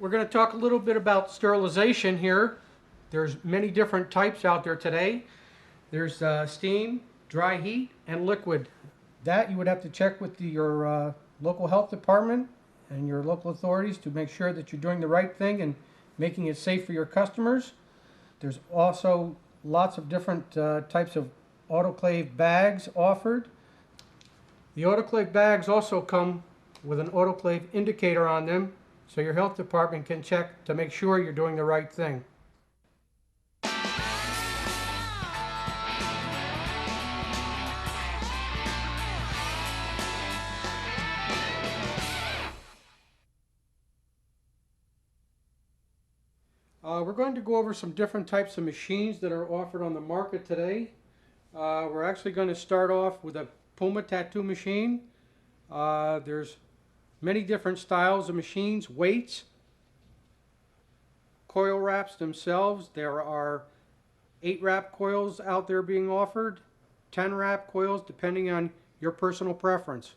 We're going to talk a little bit about sterilization here. There's many different types out there today. There's steam, dry heat, and liquid. That you would have to check with your local health department and your local authorities to make sure that you're doing the right thing and making it safe for your customers. There's also lots of different types of autoclave bags offered. The autoclave bags also come with an autoclave indicator on them, so your health department can check to make sure you're doing the right thing. We're going to go over some different types of machines that are offered on the market today. We're actually going to start off with a Puma tattoo machine. There's many different styles of machines, weights, coil wraps themselves. There are 8 wrap coils out there being offered, 10 wrap coils depending on your personal preference.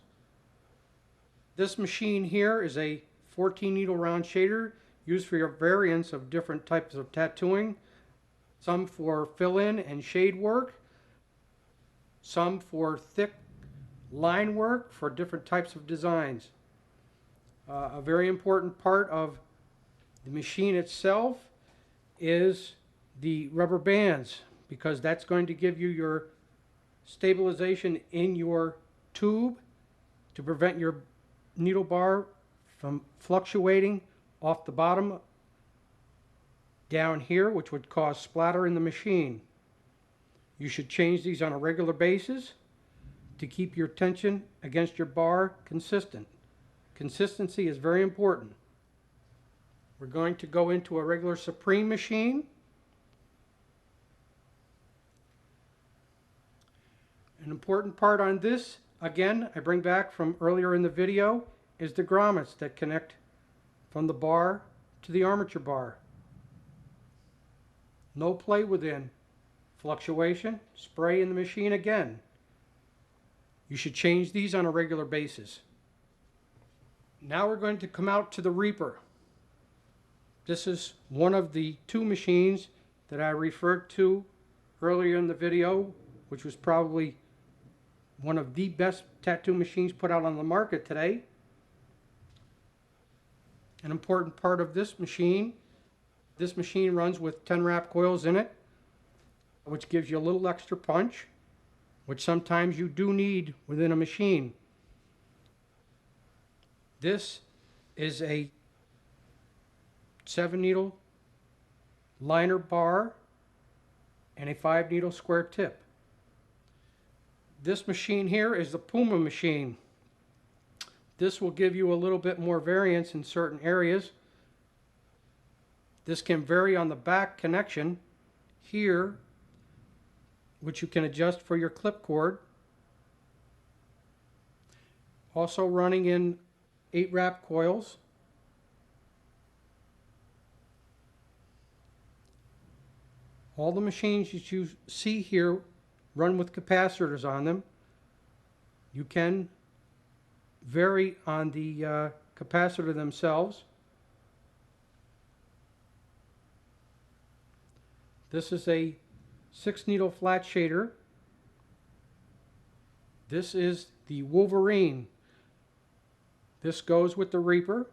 This machine here is a 14 needle round shader used for your variants of different types of tattooing. Some for fill-in and shade work, some for thick line work for different types of designs. A very important part of the machine itself is the rubber bands, because that's going to give you your stabilization in your tube to prevent your needle bar from fluctuating off the bottom down here, which would cause splatter in the machine. You should change these on a regular basis to keep your tension against your bar consistent. Consistency is very important. We're going to go into a regular Supreme machine. An important part on this, again, I bring back from earlier in the video, is the grommets that connect from the bar to the armature bar. No play within. Fluctuation, spray in the machine again. You should change these on a regular basis. Now we're going to come out to the Reaper. This is one of the 2 machines that I referred to earlier in the video, which was probably one of the best tattoo machines put out on the market today. An important part of this machine runs with 10 wrap coils in it, which gives you a little extra punch, which sometimes you do need within a machine. This is a 7 needle liner bar and a 5 needle square tip. This machine here is the Puma machine. This will give you a little bit more variance in certain areas. This can vary on the back connection here, which you can adjust for your clip cord. Also running in 8 wrap coils. All the machines that you see here run with capacitors on them. You can vary on the capacitor themselves. This is a 6 needle flat shader. This is the Wolverine. This goes with the Reaper.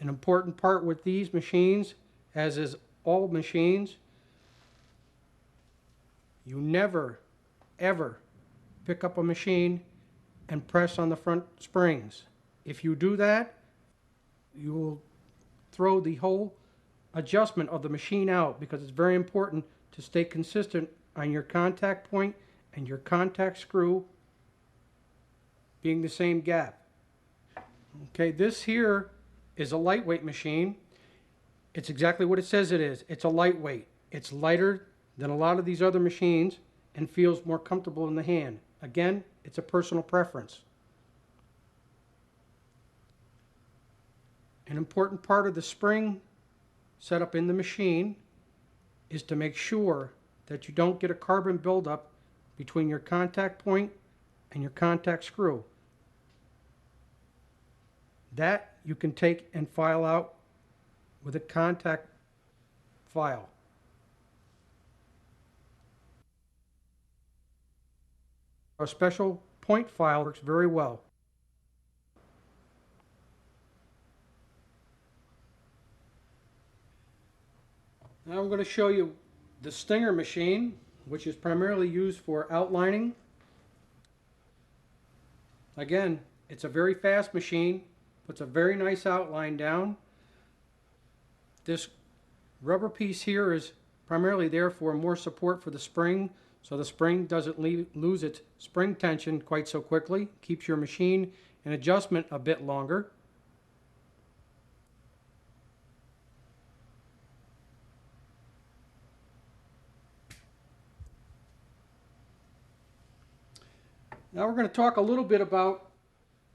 An important part with these machines, as is all machines, you never, ever pick up a machine and press on the front springs. If you do that, you will throw the whole adjustment of the machine out, because it's very important to stay consistent on your contact point and your contact screw being the same gap. Okay, this here is a lightweight machine. It's exactly what it says it is. It's a lightweight. It's lighter than a lot of these other machines and feels more comfortable in the hand. Again, it's a personal preference. An important part of the spring setup in the machine is to make sure that you don't get a carbon buildup between your contact point and your contact screw. That you can take and file out with a contact file. A special point file works very well. Now I'm going to show you the Stinger machine, which is primarily used for outlining. Again, it's a very fast machine, puts a very nice outline down. This rubber piece here is primarily there for more support for the spring, so the spring doesn't lose its spring tension quite so quickly, keeps your machine in adjustment a bit longer. Now we're going to talk a little bit about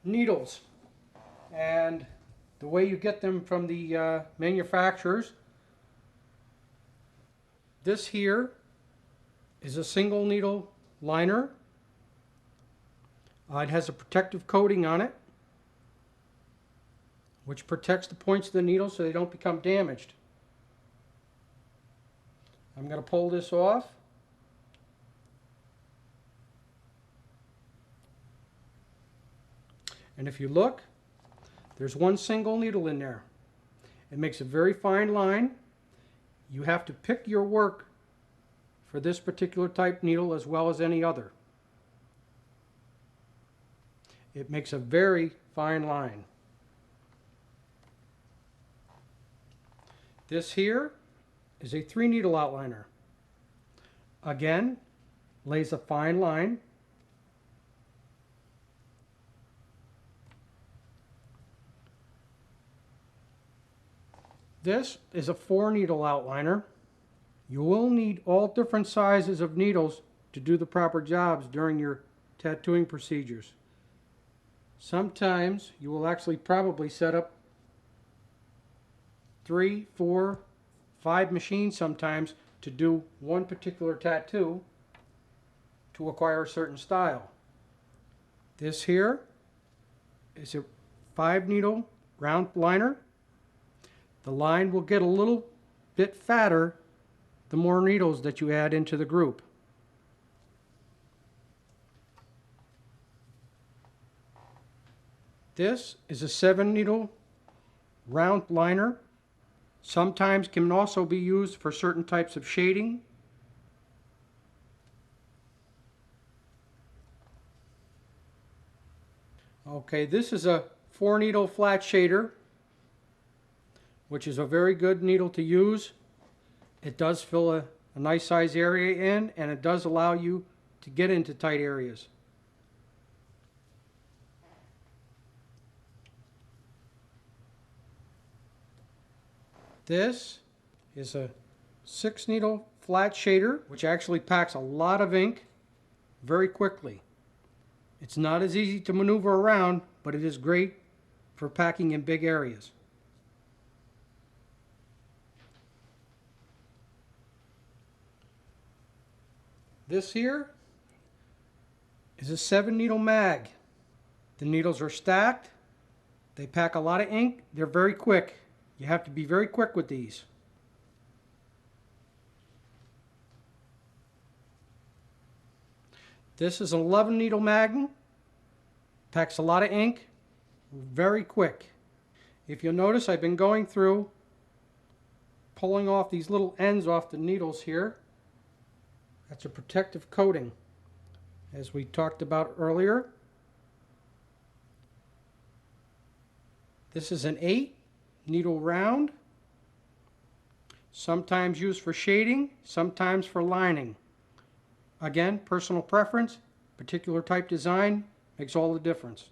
needles and the way you get them from the manufacturers. This here is a single needle liner. It has a protective coating on it, which protects the points of the needle so they don't become damaged. I'm going to pull this off. And if you look, there's one single needle in there. It makes a very fine line. You have to pick your work for this particular type needle as well as any other. It makes a very fine line. This here is a 3-needle outliner. Again, lays a fine line. This is a 4-needle outliner. You will need all different sizes of needles to do the proper jobs during your tattooing procedures. Sometimes you will actually probably set up 3, 4, 5 machines sometimes to do one particular tattoo to acquire a certain style. This here is a 5-needle round liner. The line will get a little bit fatter the more needles that you add into the group. This is a 7-needle round liner. Sometimes can also be used for certain types of shading. Okay, this is a 4-needle flat shader, which is a very good needle to use. It does fill a nice size area in, and it does allow you to get into tight areas. This is a 6-needle flat shader, which actually packs a lot of ink very quickly. It's not as easy to maneuver around, but it is great for packing in big areas. This here is a 7-needle mag. The needles are stacked. They pack a lot of ink. They're very quick. You have to be very quick with these. This is an 11-needle mag. Packs a lot of ink. Very quick. If you'll notice, I've been going through pulling off these little ends off the needles here. That's a protective coating, as we talked about earlier. This is an 8-needle round, sometimes used for shading, sometimes for lining. Again, personal preference, particular type design makes all the difference.